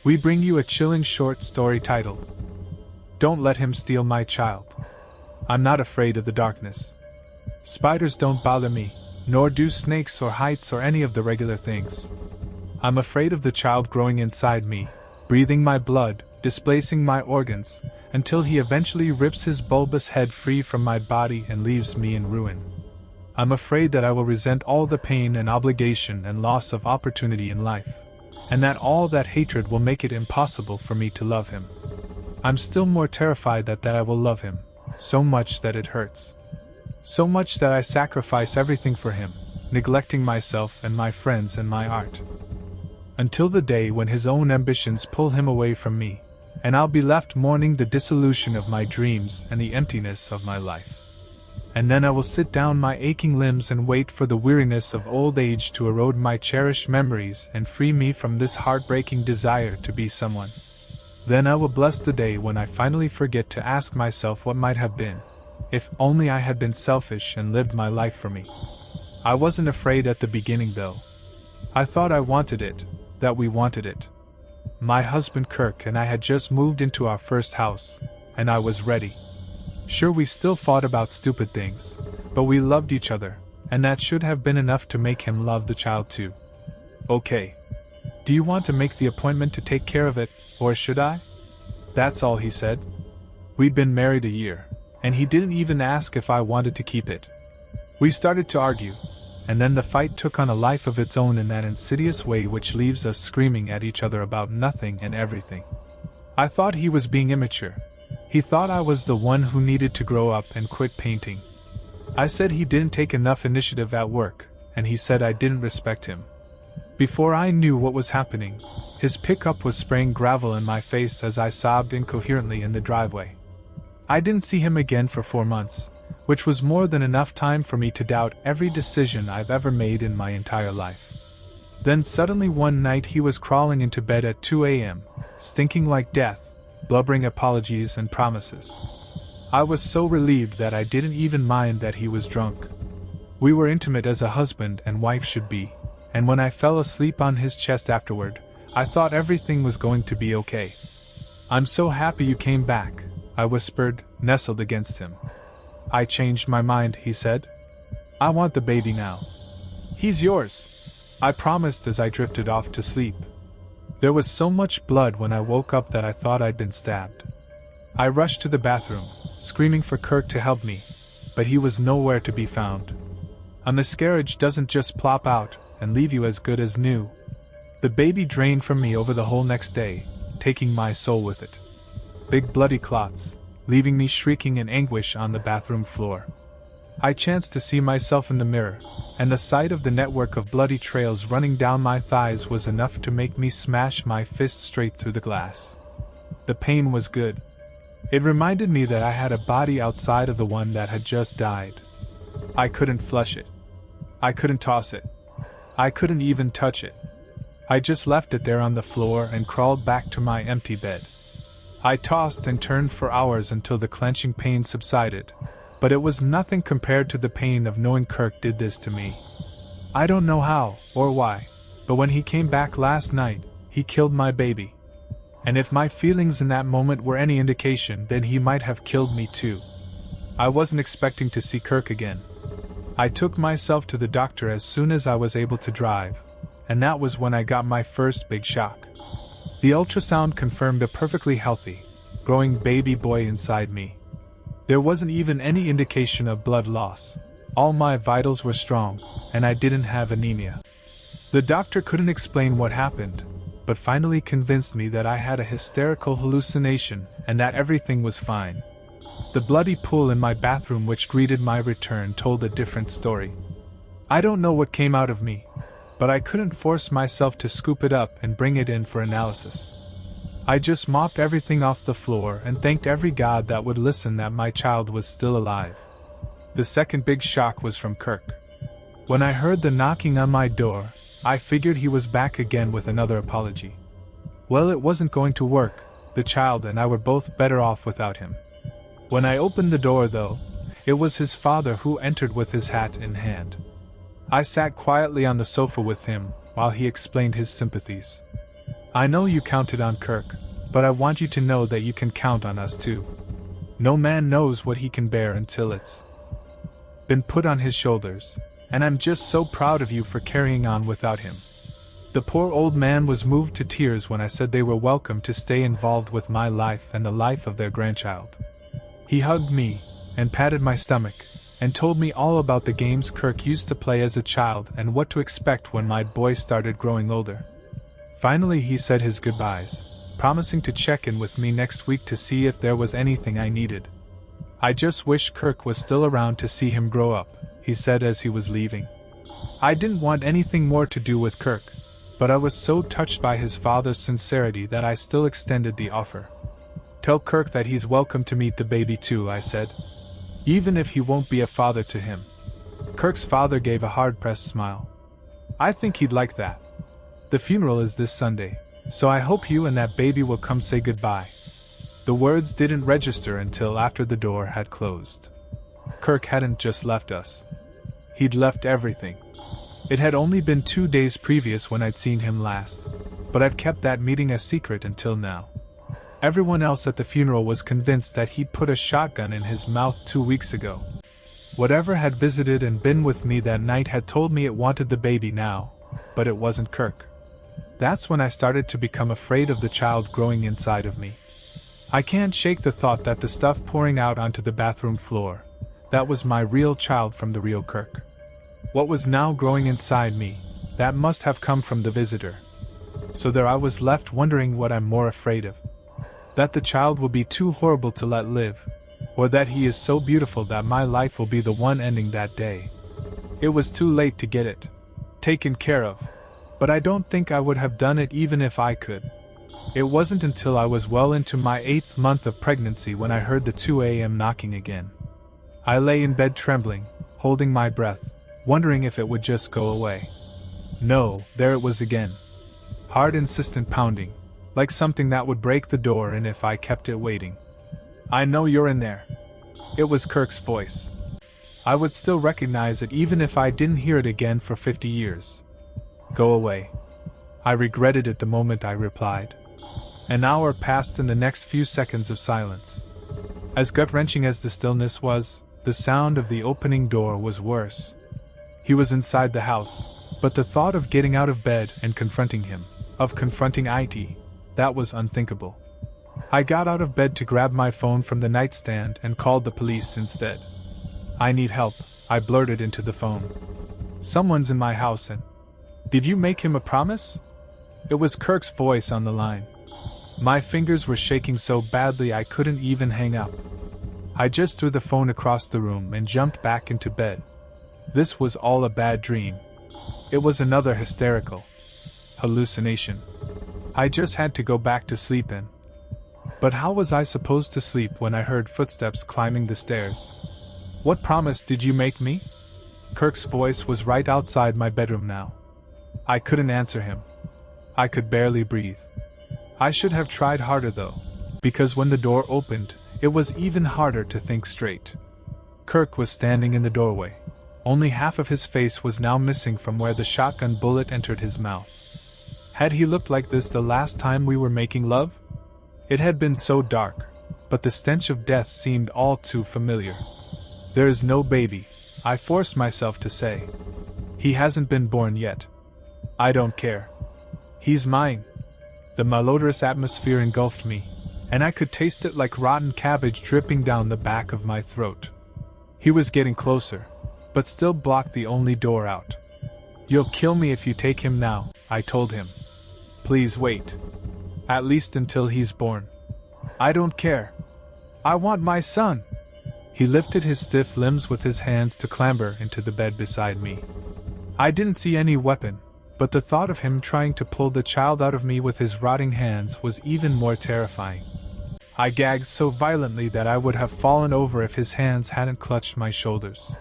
We bring you a chilling short story titled, Don't Let Him Steal My Child. I'm not afraid of the darkness. Spiders don't bother me, nor do snakes or heights or any of the regular things. I'm afraid of the child growing inside me, breathing my blood, displacing my organs, until he eventually rips his bulbous head free from my body and leaves me in ruin. I'm afraid that I will resent all the pain and obligation and loss of opportunity in life, and that all that hatred will make it impossible for me to love him. I'm still more terrified that I will love him, so much that it hurts. So much that I sacrifice everything for him, neglecting myself and my friends and my art. Until the day when his own ambitions pull him away from me, and I'll be left mourning the dissolution of my dreams and the emptiness of my life. And then I will sit down my aching limbs and wait for the weariness of old age to erode my cherished memories and free me from this heartbreaking desire to be someone. Then I will bless the day when I finally forget to ask myself what might have been, if only I had been selfish and lived my life for me. I wasn't afraid at the beginning though. I thought I wanted it, that we wanted it. My husband Kirk and I had just moved into our first house, and I was ready. Sure, we still fought about stupid things, but we loved each other, and that should have been enough to make him love the child too. Okay. Do you want to make the appointment to take care of it, or should I? That's all he said. We'd been married a year, and he didn't even ask if I wanted to keep it. We started to argue, and then the fight took on a life of its own in that insidious way which leaves us screaming at each other about nothing and everything. I thought he was being immature. He thought I was the one who needed to grow up and quit painting. I said he didn't take enough initiative at work, and he said I didn't respect him. Before I knew what was happening, his pickup was spraying gravel in my face as I sobbed incoherently in the driveway. I didn't see him again for 4 months, which was more than enough time for me to doubt every decision I've ever made in my entire life. Then suddenly one night he was crawling into bed at 2 a.m., stinking like death, blubbering apologies and promises. I was so relieved that I didn't even mind that he was drunk. We were intimate as a husband and wife should be, and when I fell asleep on his chest afterward, I thought everything was going to be okay. "I'm so happy you came back," I whispered, nestled against him. "I changed my mind," he said. "I want the baby now." "He's yours," I promised as I drifted off to sleep. There was so much blood when I woke up that I thought I'd been stabbed. I rushed to the bathroom, screaming for Kirk to help me, but he was nowhere to be found. A miscarriage doesn't just plop out and leave you as good as new. The baby drained from me over the whole next day, taking my soul with it. Big bloody clots, leaving me shrieking in anguish on the bathroom floor. I chanced to see myself in the mirror, and the sight of the network of bloody trails running down my thighs was enough to make me smash my fist straight through the glass. The pain was good. It reminded me that I had a body outside of the one that had just died. I couldn't flush it. I couldn't toss it. I couldn't even touch it. I just left it there on the floor and crawled back to my empty bed. I tossed and turned for hours until the clenching pain subsided, but it was nothing compared to the pain of knowing Kirk did this to me. I don't know how, or why, but when he came back last night, he killed my baby. And if my feelings in that moment were any indication, then he might have killed me too. I wasn't expecting to see Kirk again. I took myself to the doctor as soon as I was able to drive, and that was when I got my first big shock. The ultrasound confirmed a perfectly healthy, growing baby boy inside me. There wasn't even any indication of blood loss. All my vitals were strong, and I didn't have anemia. The doctor couldn't explain what happened, but finally convinced me that I had a hysterical hallucination and that everything was fine. The bloody pool in my bathroom which greeted my return told a different story. I don't know what came out of me, but I couldn't force myself to scoop it up and bring it in for analysis. I just mopped everything off the floor and thanked every god that would listen that my child was still alive. The second big shock was from Kirk. When I heard the knocking on my door, I figured he was back again with another apology. Well, it wasn't going to work. The child and I were both better off without him. When I opened the door, though, it was his father who entered with his hat in hand. I sat quietly on the sofa with him while he explained his sympathies. I know you counted on Kirk, but I want you to know that you can count on us too. No man knows what he can bear until it's been put on his shoulders, and I'm just so proud of you for carrying on without him." The poor old man was moved to tears when I said they were welcome to stay involved with my life and the life of their grandchild. He hugged me, and patted my stomach, and told me all about the games Kirk used to play as a child and what to expect when my boy started growing older. Finally he said his goodbyes, promising to check in with me next week to see if there was anything I needed. "I just wish Kirk was still around to see him grow up," he said as he was leaving. I didn't want anything more to do with Kirk, but I was so touched by his father's sincerity that I still extended the offer. "Tell Kirk that he's welcome to meet the baby too," I said. "Even if he won't be a father to him." Kirk's father gave a hard-pressed smile. "I think he'd like that. The funeral is this Sunday, so I hope you and that baby will come say goodbye." The words didn't register until after the door had closed. Kirk hadn't just left us. He'd left everything. It had only been 2 days previous when I'd seen him last, but I'd kept that meeting a secret until now. Everyone else at the funeral was convinced that he'd put a shotgun in his mouth 2 weeks ago. Whatever had visited and been with me that night had told me it wanted the baby now, but it wasn't Kirk. That's when I started to become afraid of the child growing inside of me. I can't shake the thought that the stuff pouring out onto the bathroom floor, that was my real child from the real Kirk. What was now growing inside me, that must have come from the visitor. So there I was left wondering what I'm more afraid of. That the child will be too horrible to let live, or that he is so beautiful that my life will be the one ending that day. It was too late to get it taken care of, but I don't think I would have done it even if I could. It wasn't until I was well into my 8th month of pregnancy when I heard the 2 a.m. knocking again. I lay in bed trembling, holding my breath, wondering if it would just go away. No, there it was again. Hard, insistent pounding, like something that would break the door in if I kept it waiting. "I know you're in there." It was Kirk's voice. I would still recognize it even if I didn't hear it again for 50 years. "Go away." I regretted it the moment I replied. An hour passed in the next few seconds of silence. As gut-wrenching as the stillness was, the sound of the opening door was worse. He was inside the house, but the thought of getting out of bed and confronting him, of confronting IT, that was unthinkable. I got out of bed to grab my phone from the nightstand and called the police instead. "I need help," I blurted into the phone. "Someone's in my house and—" "Did you make him a promise?" It was Kirk's voice on the line. My fingers were shaking so badly I couldn't even hang up. I just threw the phone across the room and jumped back into bed. This was all a bad dream. It was another hysterical hallucination. I just had to go back to sleep in. But how was I supposed to sleep when I heard footsteps climbing the stairs? "What promise did you make me?" Kirk's voice was right outside my bedroom now. I couldn't answer him. I could barely breathe. I should have tried harder though, because when the door opened, it was even harder to think straight. Kirk was standing in the doorway. Only half of his face was now missing from where the shotgun bullet entered his mouth. Had he looked like this the last time we were making love? It had been so dark, but the stench of death seemed all too familiar. "There is no baby," I forced myself to say. "He hasn't been born yet. I don't care. He's mine." The malodorous atmosphere engulfed me, and I could taste it like rotten cabbage dripping down the back of my throat. He was getting closer, but still blocked the only door out. "You'll kill me if you take him now," I told him. "Please wait. At least until he's born." "I don't care. I want my son." He lifted his stiff limbs with his hands to clamber into the bed beside me. I didn't see any weapon, but the thought of him trying to pull the child out of me with his rotting hands was even more terrifying. I gagged so violently that I would have fallen over if his hands hadn't clutched my shoulders.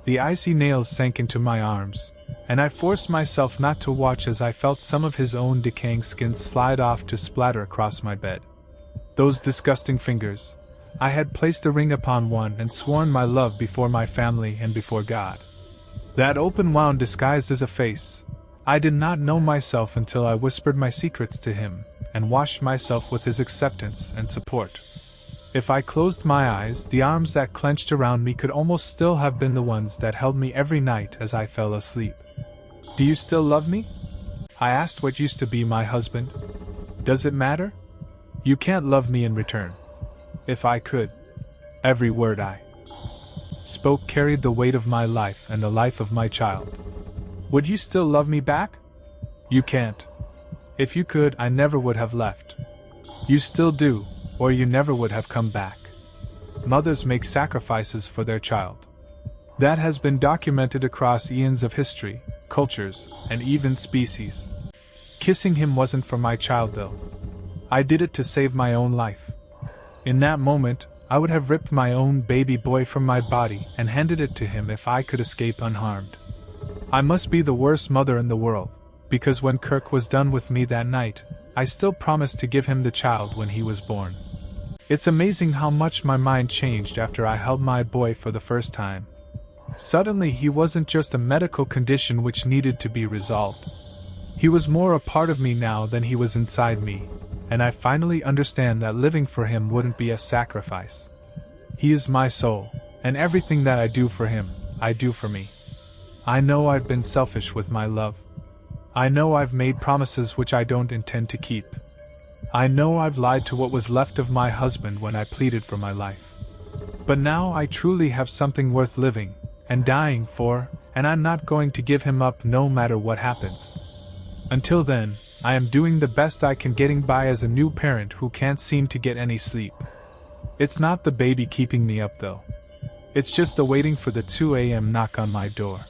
The icy nails sank into my arms, and I forced myself not to watch as I felt some of his own decaying skin slide off to splatter across my bed. Those disgusting fingers. I had placed a ring upon one and sworn my love before my family and before God. That open wound disguised as a face. I did not know myself until I whispered my secrets to him, and washed myself with his acceptance and support. If I closed my eyes, the arms that clenched around me could almost still have been the ones that held me every night as I fell asleep. "Do you still love me?" I asked what used to be my husband. "Does it matter? You can't love me in return." If I could. Every word I spoke carried the weight of my life and the life of my child. "Would you still love me back?" "You can't. If you could, I never would have left." "You still do, or you never would have come back." Mothers make sacrifices for their child. That has been documented across eons of history, cultures, and even species. Kissing him wasn't for my child though. I did it to save my own life. In that moment, I would have ripped my own baby boy from my body and handed it to him if I could escape unharmed. I must be the worst mother in the world, because when Kirk was done with me that night, I still promised to give him the child when he was born. It's amazing how much my mind changed after I held my boy for the first time. Suddenly he wasn't just a medical condition which needed to be resolved. He was more a part of me now than he was inside me, and I finally understand that living for him wouldn't be a sacrifice. He is my soul, and everything that I do for him, I do for me. I know I've been selfish with my love. I know I've made promises which I don't intend to keep. I know I've lied to what was left of my husband when I pleaded for my life. But now I truly have something worth living and dying for, and I'm not going to give him up no matter what happens. Until then, I am doing the best I can, getting by as a new parent who can't seem to get any sleep. It's not the baby keeping me up though. It's just the waiting for the 2 a.m. knock on my door.